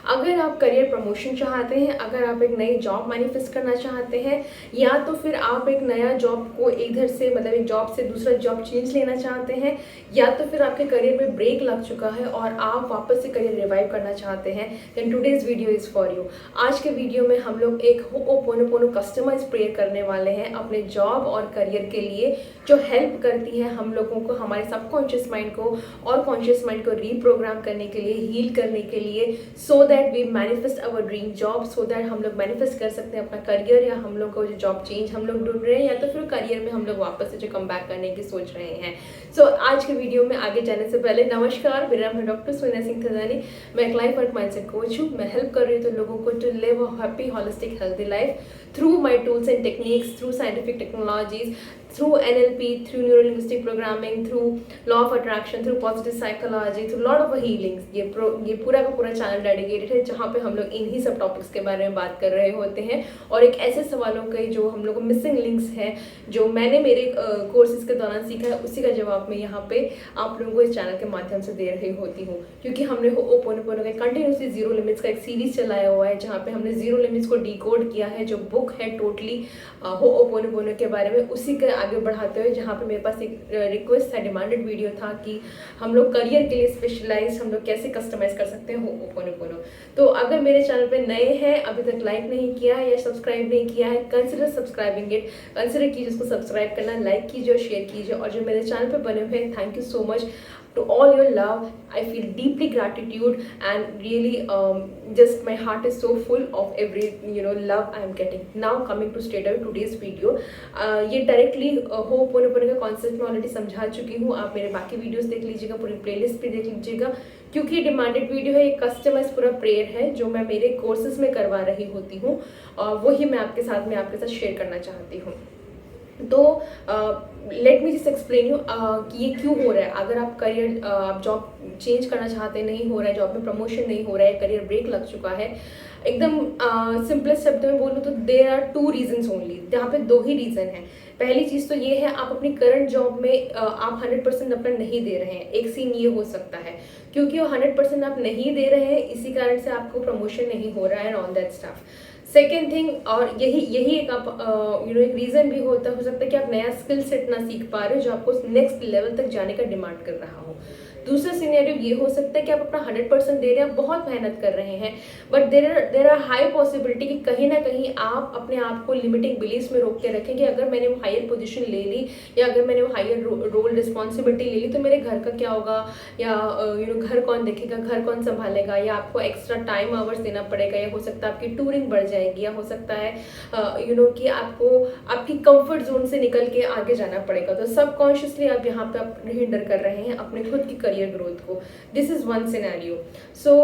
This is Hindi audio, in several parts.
अगर आप करियर प्रमोशन चाहते हैं, अगर आप एक नई जॉब मैनिफेस्ट करना चाहते हैं, या तो फिर आप एक नया जॉब को इधर से मतलब एक जॉब से दूसरा जॉब चेंज लेना चाहते हैं, या तो फिर आपके करियर में ब्रेक लग चुका है और आप वापस से करियर रिवाइव करना चाहते हैं, then today's video is for you. आज के वीडियो में हम लोग एक होओपोनोपोनो कस्टमाइज प्रेयर करने वाले हैं अपने जॉब और करियर के लिए, जो हेल्प करती है हम लोगों को हमारे सबकॉन्शियस माइंड को और कॉन्शियस माइंड को रीप्रोग्राम करने के लिए, हील करने के लिए, so that we manifest our dream job, so that हम लोग मैनिफेस्ट कर सकते हैं अपना करियर, या हम लोग को जो जॉब चेंज हम लोग ढूंढ रहे हैं, या तो फिर करियर में हम लोग वापस से जो कम बैक करने की सोच रहे हैं। सो आज के वीडियो में आगे जाने से पहले नमस्कार, मेरा नाम है डॉक्टर सोनिया सिंह थदानी। मैं एक लाइफ वर्क माइंडसेट कोच हूँ। मैं हेल्प कर रही हूँ तो लोगों को to live a happy holistic healthy life through my tools and techniques, through scientific technologies, through NLP, through neuro-linguistic programming, through law of attraction, through positive psychology, through lot of healings। ये पूरा का पूरा चैनल डेडिकेटेड है जहाँ पे हम लोग इन्हीं सब टॉपिक्स के बारे में बात कर रहे होते हैं, और एक ऐसे सवालों के जो हम लोग को मिसिंग लिंक्स हैं, जो मैंने मेरे कोर्सेज के दौरान सीखा है, उसी का जवाब मैं यहाँ पे आप लोगों को इस चैनल के माध्यम से दे रही होती हूँ। क्योंकि हमने होओपोनोपोनो का कंटिन्यूसली जीरो लिमिट्स का एक सीरीज चलाया हुआ है, जहाँ पे हमने जीरो लिमिट्स को डिकोड किया है, जो बुक है टोटली होओपोनोपोनो के बारे में, उसी के आगे बढ़ाते हुए जहाँ पे मेरे पास एक रिक्वेस्ट था, डिमांडेड वीडियो था कि हम लोग करियर के लिए स्पेशलाइज हम लोग कैसे कस्टमाइज कर सकते हैं होओपोनोपोनो। तो अगर मेरे चैनल पे नए हैं, अभी तक लाइक नहीं किया है या सब्सक्राइब नहीं किया है, कंसिडर सब्सक्राइबिंग इट, कंसिडर कीजिए उसको सब्सक्राइब करना, लाइक कीजिए और शेयर कीजिए। और जो मेरे चैनल पे बने हुए हैं, thank you so much to all your love. I feel deeply gratitude, and really just my heart is so full of every love I am getting. Now coming to straight away today's video, ये डायरेक्टली होओपोनोपोनो का कॉन्सेप्ट मैं ऑलरेडी समझा चुकी हूँ। आप मेरे बाकी वीडियोस देख लीजिएगा, पूरी प्लेलिस्ट भी देख लीजिएगा, क्योंकि ये डिमांडेड वीडियो है। ये कस्टमाइज पूरा प्रेयर है जो मैं मेरे कोर्सेज में करवा रही होती हूँ, और वही मैं आपके साथ शेयर करना चाहती हूँ। तो let me just explain you कि ये क्यों हो रहा है। अगर आप करियर आप जॉब चेंज करना चाहते हैं, नहीं हो रहा है, जॉब में प्रमोशन नहीं हो रहा है, करियर ब्रेक लग चुका है, एकदम सिंपलेस्ट शब्द में बोलूँ तो there are two reasons only. यहाँ पे दो ही रीज़न है। पहली चीज़ तो ये है, आप अपनी करंट जॉब में आप 100% अपना नहीं दे रहे हैं। एक सीन ये हो सकता है क्योंकि वो 100% आप नहीं दे रहे हैं, इसी कारण से आपको प्रमोशन नहीं हो रहा है and all that stuff. Second thing, और यही एक आप एक रीज़न भी हो सकता है कि आप नया स्किल सेट ना सीख पा रहे हो जो आपको नेक्स्ट लेवल तक जाने का डिमांड कर रहा हो। दूसरा सिनेरियो ये हो सकता है कि आप अपना 100% दे रहे हैं, आप बहुत मेहनत कर रहे हैं, but there are high possibility कि कहीं ना कहीं आप अपने आप को लिमिटिंग बिलीव्स में रोक के रखें कि अगर मैंने वो हायर पोजीशन ले ली, या अगर मैंने वो हायर रोल रिस्पॉन्सिबिलिटी ले ली, तो मेरे घर का क्या होगा, या घर कौन देखेगा, घर कौन संभालेगा, या आपको एक्स्ट्रा टाइम आवर्स देना पड़ेगा, या हो सकता है आपकी टूरिंग बढ़ जाएगी, या हो सकता है कि आपको आपकी कंफर्ट जोन से निकल के आगे जाना पड़ेगा। तो सबकॉन्शियसली आप यहाँ पे आप हिंडर कर रहे हैं अपने खुद की career growth को। This is one scenario. So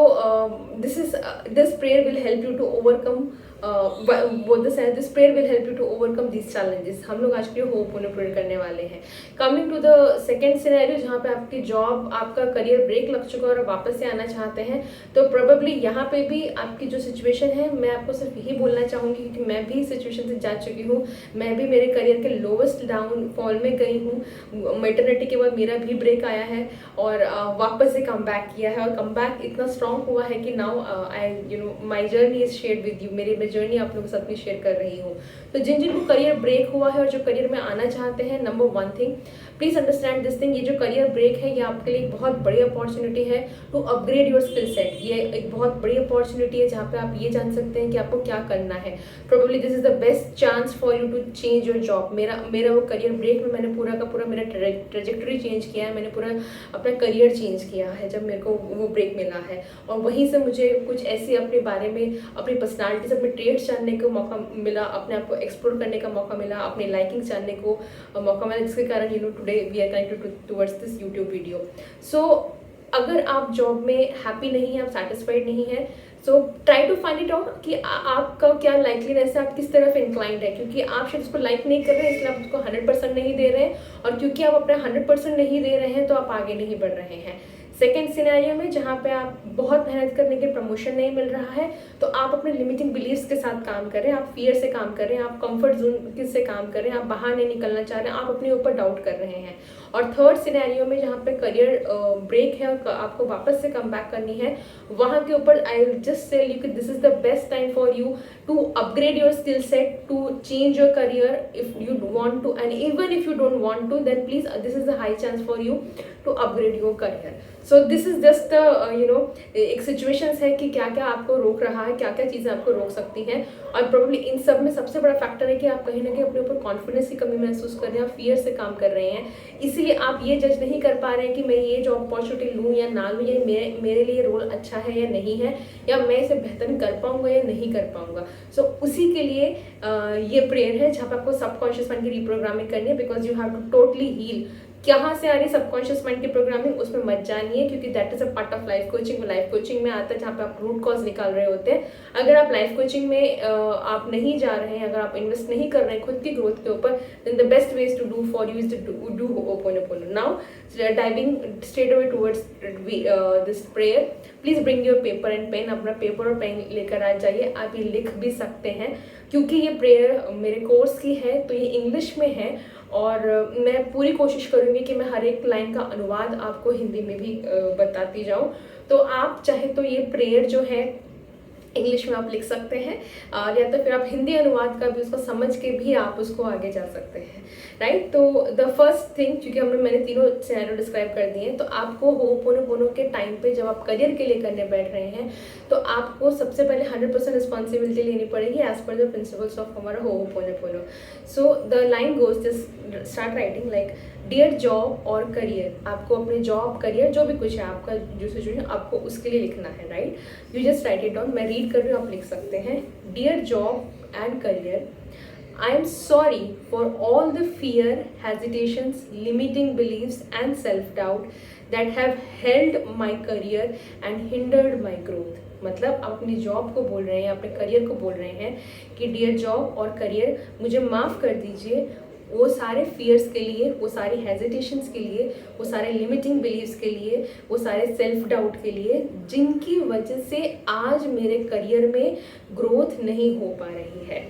this prayer will help you to overcome this prayer will help you to overcome these challenges। हम लोग आज के होओपोनोपोनो करने वाले हैं। Coming to the second scenario, जहाँ पे आपकी जॉब, आपका करियर ब्रेक लग चुका है और वापस से आना चाहते हैं, तो प्रोबेबली यहाँ पे भी आपकी जो सिचुएशन है, मैं आपको सिर्फ यही बोलना चाहूँगी क्योंकि मैं भी सिचुएशन से जा चुकी हूँ। मैं भी मेरे करियर के लोवेस्ट डाउनफॉल में गई हूँ। मैटरनिटी के बाद मेरा भी ब्रेक आया है और वापस से कम बैक किया है, और कम बैक इतना स्ट्रॉन्ग हुआ है कि now my journey is shared with you. मेरी जर्नी आप लोगों के साथ भी शेयर कर रही हूँ। तो जिनको करियर ब्रेक हुआ है और जो करियर में आना चाहते हैं, number one thing, please understand this thing, ये जो करियर ब्रेक है ये आपके लिए एक बहुत बड़ी अपॉर्चुनिटी है to upgrade your skill set. ये एक बहुत बड़ी अपॉर्चुनिटी है जहाँ पे आप ये जान सकते हैं कि आपको क्या करना है। Probably this is the best chance for you to change your job. मेरा वो करियर ब्रेक में मैंने पूरा का पूरा मेरा ट्रेजेक्टरी चेंज किया है, मैंने पूरा अपना करियर चेंज किया है जब मेरे को वो ब्रेक मिला है, और वहीं से मुझे कुछ ऐसे अपने बारे में, अपनी पर्सनैलिटी से, अपने ट्रेड्स जानने को मौका मिला, अपने आप को एक्सप्लोर करने का मौका मिला, अपने लाइकिंग जानने को मौका मिला, जिसके कारण today we are connected towards this YouTube video. So अगर आप जॉब में हैप्पी नहीं हैं, आप सेटिस्फाइड नहीं हैं, so try to find it out कि आपका क्या लाइकलीनेस है, आप किस तरफ इंक्लाइंड है। क्योंकि आप शायद उसको लाइक नहीं कर रहे हैं, इसलिए आप उसको 100% नहीं दे रहे हैं, और क्योंकि आप अपना 100% नहीं दे रहे हैं तो आप आगे नहीं बढ़ रहे हैं। सेकेंड सिनेरियो में जहाँ पे आप बहुत मेहनत करने के प्रमोशन नहीं मिल रहा है, तो आप अपने लिमिटिंग बिलीव्स के साथ काम कर रहे हैं, आप फियर से काम कर रहे हैं, आप कंफर्ट जोन से काम कर रहे हैं, आप बाहर नहीं निकलना चाह रहे हैं, आप अपने ऊपर डाउट कर रहे हैं। और थर्ड सिनेरियो में जहाँ पे करियर ब्रेक है और आपको वापस से कम बैक करनी है, वहाँ के ऊपर I will just tell you कि this is the best time for you to upgrade your skill set, to change your career if you want to, and even if you don't want to then please this is the high chance for you to upgrade your career. So this is just एक सिचुएशंस है कि क्या क्या आपको रोक रहा है, क्या क्या चीज़ें आपको रोक सकती हैं। और प्रोबेबली इन सब में सबसे बड़ा फैक्टर है कि आप कहीं ना कहीं अपने ऊपर कॉन्फिडेंस की कमी महसूस कर रहे हैं, आप फियर से काम कर रहे हैं, इसीलिए आप ये जज नहीं कर पा रहे हैं कि मैं ये जॉब अपॉर्चुनिटी लूँ या ना लूँ, या मेरे लिए रोल अच्छा है या नहीं है, या मैं इसे बेहतर कर पाऊंगा या नहीं कर पाऊंगा। सो उसी के लिए ये प्रेयर है जहाँ पर आपको सबकॉन्शियस माइंड की रिप्रोग्रामिंग करनी है, because you have to totally heal. कहाँ से आ रही है सबकॉन्शियस माइंड की प्रोग्रामिंग, उसमें मत जानिए, क्योंकि that is a part of life coaching. Life coaching में आता है जहाँ पे आप रूट कॉज निकाल रहे होते हैं। अगर आप लाइफ कोचिंग में आप नहीं जा रहे हैं, अगर आप इन्वेस्ट नहीं कर रहे हैं खुद की ग्रोथ के ऊपर, then the best ways to do for you is to do ho'oponopono. Now diving straight away towards this prayer, please bring your paper and pen. अपना पेपर और पेन लेकर आ जाइए, आप ये लिख भी सकते हैं, क्योंकि ये प्रेयर मेरे कोर्स की है तो ये इंग्लिश में है, और मैं पूरी कोशिश करूँगी कि मैं हर एक लाइन का अनुवाद आपको हिंदी में भी बताती जाऊँ। तो आप चाहे तो ये प्रेयर जो है इंग्लिश में आप लिख सकते हैं, और या तो फिर आप हिंदी अनुवाद का भी उसको समझ के भी आप उसको आगे जा सकते हैं, राइट। तो द फर्स्ट थिंग, क्योंकि मैंने तीनों सिनेरियो डिस्क्राइब कर दिए हैं, तो आपको होपोनोपोनो के टाइम पे जब आप करियर के लिए करने बैठ रहे हैं, तो आपको सबसे पहले 100% रिस्पॉन्सिबिलिटी लेनी पड़ेगी as per the principles of हमारा होपोनोपोनो। So the line goes, just start writing like dear job और करियर। आपको अपने जॉब करियर जो भी कुछ है आपका जो सिचुएशन, आपको उसके लिए लिखना है, right. You just write it down, मैं रीड कर रही हूँ, आप लिख सकते हैं। Dear job and career, I am sorry for all the fear, hesitations, limiting beliefs and self-doubt that have held my career and hindered my growth। मतलब आप अपनी जॉब को बोल रहे हैं, अपने करियर को बोल रहे हैं कि डियर जॉब और करियर, मुझे माफ़ कर दीजिए वो सारे फियर्स के लिए, वो सारी हेजिटेशंस के लिए, वो सारे लिमिटिंग बिलीव्स के लिए, वो सारे सेल्फ डाउट के लिए, जिनकी वजह से आज मेरे करियर में ग्रोथ नहीं हो पा रही है।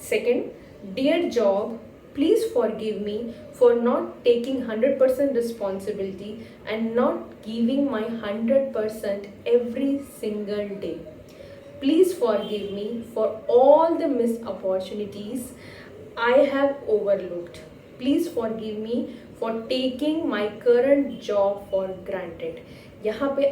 Second, dear job, please forgive me for not taking 100% responsibility and not giving my 100% every single day. Please forgive me for all the missed opportunities I have overlooked. Please forgive me for taking my current job for granted. यहाँ पे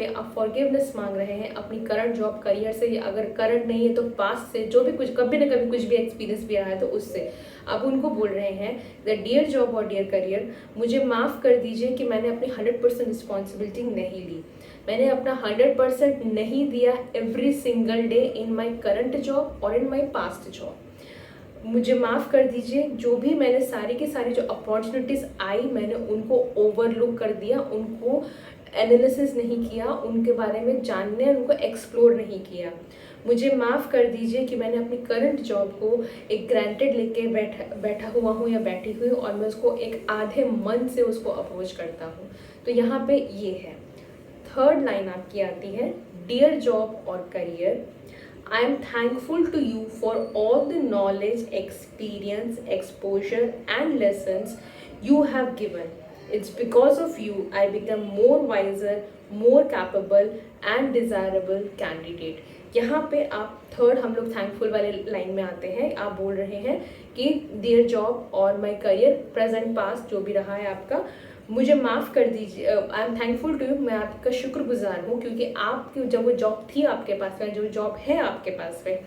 आप फॉरगिवनेस मांग रहे हैं अपनी करंट जॉब करियर से, अगर करंट नहीं है तो पास्ट से, जो भी कुछ कभी ना कभी कुछ भी एक्सपीरियंस भी रहा है तो उससे आप उनको बोल रहे हैं दैट डियर जॉब और डियर करियर, मुझे माफ़ कर दीजिए कि मैंने अपनी 100% रिस्पॉन्सिबिलिटी नहीं ली, मैंने अपना 100% नहीं दिया every single day in my current job और इन माई पास्ट जॉब। मुझे माफ़ कर दीजिए, जो भी मैंने सारी की सारी जो अपॉर्चुनिटीज़ आई मैंने उनको ओवरलुक कर दिया, उनको एनालिसिस नहीं किया, उनके बारे में जानने, उनको एक्सप्लोर नहीं किया। मुझे माफ़ कर दीजिए कि मैंने अपनी करंट जॉब को एक ग्रांटेड लेके बैठा हुआ हूँ या बैठी हुई हूँ, और मैं उसको एक आधे मन से उसको अप्रोच करता हूँ। तो यहाँ पे ये है। थर्ड लाइन आपकी आती है, डियर जॉब और career, I am thankful to you for all the knowledge, experience, exposure and lessons you have given. It's because of you I become more wiser, more capable and desirable candidate. यहाँ पे आप थर्ड हम लोग थैंकफुल वाले लाइन में आते हैं। आप बोल रहे हैं कि डियर जॉब और माई करियर, प्रेजेंट पास्ट जो भी रहा है आपका, मुझे माफ़ कर दीजिए, I am thankful to you, मैं आपका शुक्रगुजार हूँ, क्योंकि आपकी जब वो जॉब थी आपके पास में, जो जॉब है आपके पास में,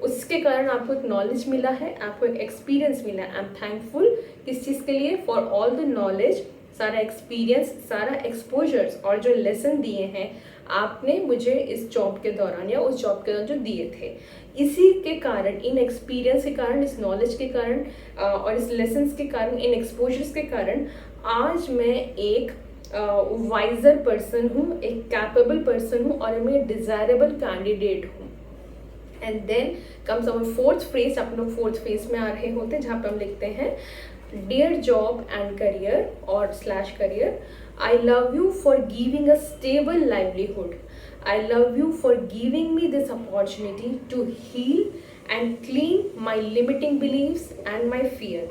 उसके कारण आपको एक नॉलेज मिला है, आपको एक एक्सपीरियंस मिला है। आई एम थैंकफुल किस चीज़ के लिए? फॉर ऑल द नॉलेज, सारा एक्सपीरियंस, सारा एक्सपोजर्स और जो लेसन दिए हैं आपने मुझे इस जॉब के दौरान या उस जॉब के दौरान जो दिए थे। इसी के कारण, इन एक्सपीरियंस के कारण, इस नॉलेज के कारण और इस लेसन्स के कारण, इन एक्सपोजर्स के कारण आज मैं एक वाइजर पर्सन हूँ, एक कैपेबल पर्सन हूँ और मैं डिज़ायरेबल कैंडिडेट हूँ। And then comes our fourth phrase. आप लोग फोर्थ फ्रेज में आ रहे होते हैं जहाँ पे हम लिखते हैं डियर जॉब एंड करियर और slash career, I love you for giving a stable livelihood. I love you for giving me this opportunity to heal and clean my limiting beliefs and my fear.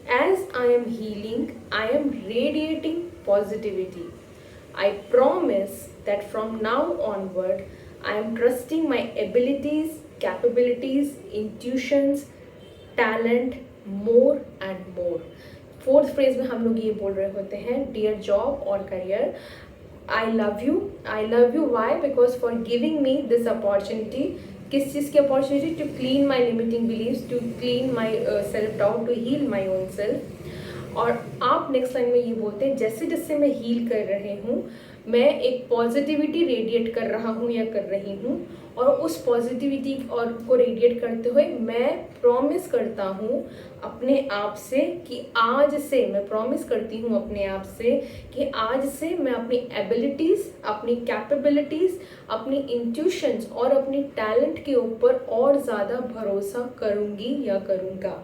As I am healing, I am radiating positivity. I promise that from now onward, I am trusting my abilities, capabilities, intuitions, talent more and more. Fourth phrase में हम लोग ये बोल रहे होते हैं, डियर जॉब और career, I love you why, because for giving me this opportunity. किस चीज़ की opportunity? To clean my limiting beliefs, to clean my self doubt, to heal my own self. और आप नेक्स्ट लाइन में ये बोलते हैं, जैसे जैसे मैं हील कर रहे हूँ, मैं एक पॉजिटिविटी रेडिएट कर रहा हूँ या कर रही हूँ, और उस पॉजिटिविटी और को रेडिएट करते हुए मैं प्रॉमिस करता हूँ अपने आप से कि आज से, मैं प्रॉमिस करती हूँ अपने आप से कि आज से मैं अपनी एबिलिटीज़, अपनी कैपेबिलिटीज़, अपनी इंट्यूशंस और अपनी टैलेंट के ऊपर और ज़्यादा भरोसा करूँगी या करूँगा.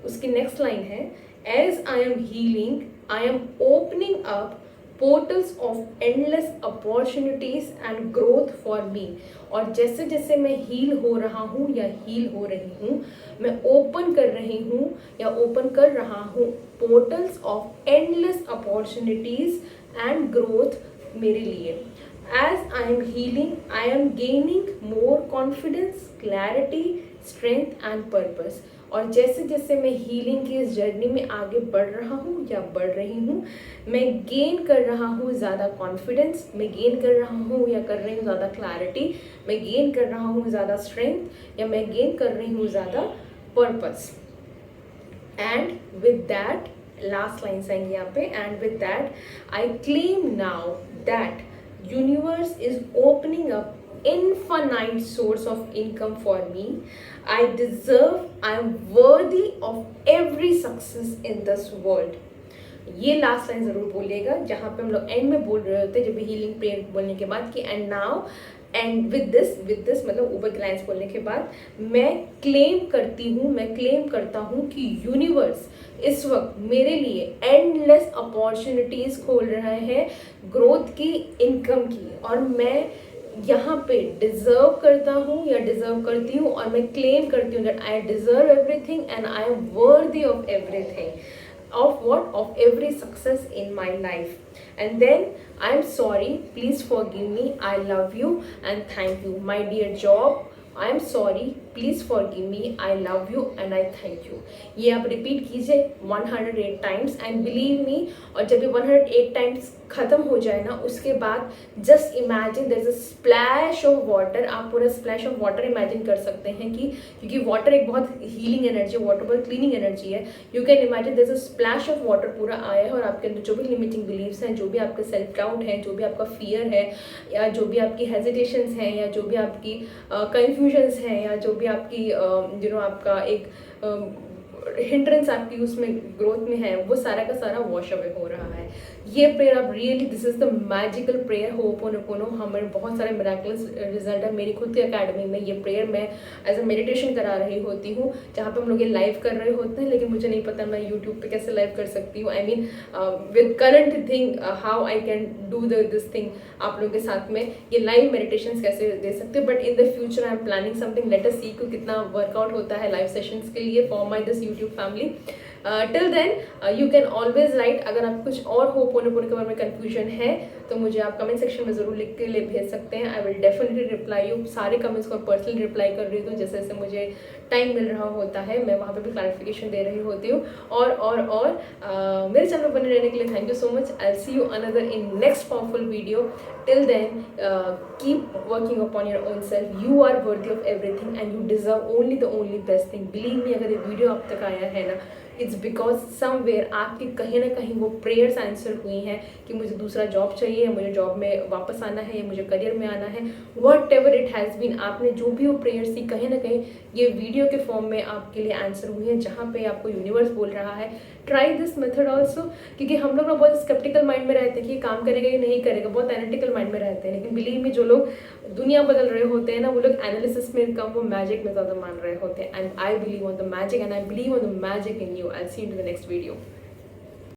उसकी नेक्स्ट लाइन है, as I am healing I am opening up portals of endless opportunities and growth for me. और जैसे जैसे मैं हील हो रहा हूँ या हील हो रही हूँ, मैं ओपन कर रही हूँ या ओपन कर रहा हूँ portals of endless opportunities and growth मेरे लिए. As I am healing I am gaining more confidence, clarity, strength and purpose. और जैसे जैसे मैं हीलिंग की इस जर्नी में आगे बढ़ रहा हूँ या बढ़ रही हूँ, मैं गेन कर रहा हूँ ज़्यादा कॉन्फिडेंस, मैं गेन कर रहा हूँ या कर रही हूँ ज़्यादा क्लैरिटी, मैं गेन कर रहा हूँ ज़्यादा स्ट्रेंथ या मैं गेन कर रही हूँ ज़्यादा purpose. And with that, last line आएंगे यहाँ पे, and with that I claim now that universe is opening up infinite source of income for me. I deserve, I am worthy of every success in this world. ये लास्ट लाइन ज़रूर बोलिएगा, जहाँ पे हम लोग एंड में बोल रहे होते हैं जब भी हीलिंग प्रेयर बोलने के बाद कि and now and with this मतलब ऊपर की लाइन्स बोलने के बाद मैं क्लेम करती हूँ, मैं क्लेम करता हूँ कि यूनिवर्स इस वक्त मेरे लिए एंडलेस अपॉर्चुनिटीज़ खोल रहे हैं ग्रोथ की, इनकम की, और मैं यहाँ पे डिज़र्व करता हूँ या डिज़र्व करती हूँ और मैं क्लेम करती हूँ that I deserve everything and I am वर्दी of everything, of what? Of every success in my life. And then I'm sorry, please forgive me, I love you and thank you. My dear job, I am sorry, please forgive me, I love you and I thank you. ये आप रिपीट कीजिए 108 टाइम्स एंड बिलीव मी. और जब ये 108 टाइम्स ख़त्म हो जाए ना, उसके बाद just imagine there is a splash of water. आप पूरा स्प्लैश ऑफ वाटर इमेजिन कर सकते हैं कि क्योंकि वाटर एक बहुत हीलिंग एनर्जी, वाटर बहुत क्लीनिंग एनर्जी है. You can imagine there is a splash of water पूरा आया है और आपके अंदर जो भी लिमिटिंग बिलीव्स हैं, जो भी आपका सेल्फ डाउट है, जो भी आपका फियर है, या जो भी आपकी हेजिटेशंस हैं, या जो भी आपकी कन्फ्यूजन्स हैं, या जो भी आपकी आपका एक हिंड्रेंस आपकी उसमें ग्रोथ में है, वो सारा का सारा वॉश अवे हो रहा है. ये प्रेयर आप really, this is the magical prayer ho'oponopono. हमारे बहुत सारे मिराकुलस रिजल्ट है. मेरी खुद की अकेडमी में ये प्रेयर मैं एज अ मेडिटेशन करा रही होती हूँ, जहाँ पे हम लोग ये लाइव कर रहे होते हैं, लेकिन मुझे नहीं पता मैं यूट्यूब पे कैसे लाइव कर सकती हूँ. I mean with current thing how I can do this thing आप लोगों के साथ में ये लाइव मेडिटेशन कैसे दे सकते हैं. But in the future I am planning something, let us see कि कितना वर्कआउट होता है लाइव सेशंस के लिए for my this YouTube family. Till then you can always write. अगर आप कुछ और होपोनोपोनो के बारे में कन्फ्यूजन है तो मुझे आप कमेंट सेक्शन में ज़रूर लिख के भेज सकते हैं. I will definitely reply you. सारे कमेंट्स को पर्सनली रिप्लाई कर रही हूँ जैसे जैसे मुझे टाइम मिल रहा होता है. मैं वहाँ पे भी क्लैरिफिकेशन दे रही होती हूँ. और मेरे चैनल पर बने रहने के लिए thank you so much. I see you another in next powerful video. Till then keep working upon your own self. You are worthy of everything and you deserve only the only best thing. Believe me, अगर ये वीडियो अब तक आया है ना, इट्स बिकॉज समवेयर आपकी कहीं ना कहीं वो प्रेयर्स आंसर हुई हैं कि मुझे दूसरा जॉब चाहिए, या मुझे जॉब में वापस आना है, या मुझे करियर में आना है. Whatever it has been, आपने जो भी वो प्रेयर्स थी कहीं ना कहीं ये वीडियो के फॉर्म में आपके लिए आंसर हुई है, जहाँ पे आपको यूनिवर्स बोल रहा है ट्राई दिस मेथड ऑल्सो. क्योंकि हम लोग ना बहुत स्केप्टिकल माइंड में रहते हैं कि ये काम करेगा या नहीं करेगा, बहुत एनालिटिकल माइंड में रहते हैं. लेकिन बिलीव में जो लोग दुनिया बदल रहे होते हैं ना, वो लोग एनालिसिस में कम, वो मैजिक में ज़्यादा मान रहे होते हैं. And I believe on the magic and I believe on the magic in you. I see in to the next video.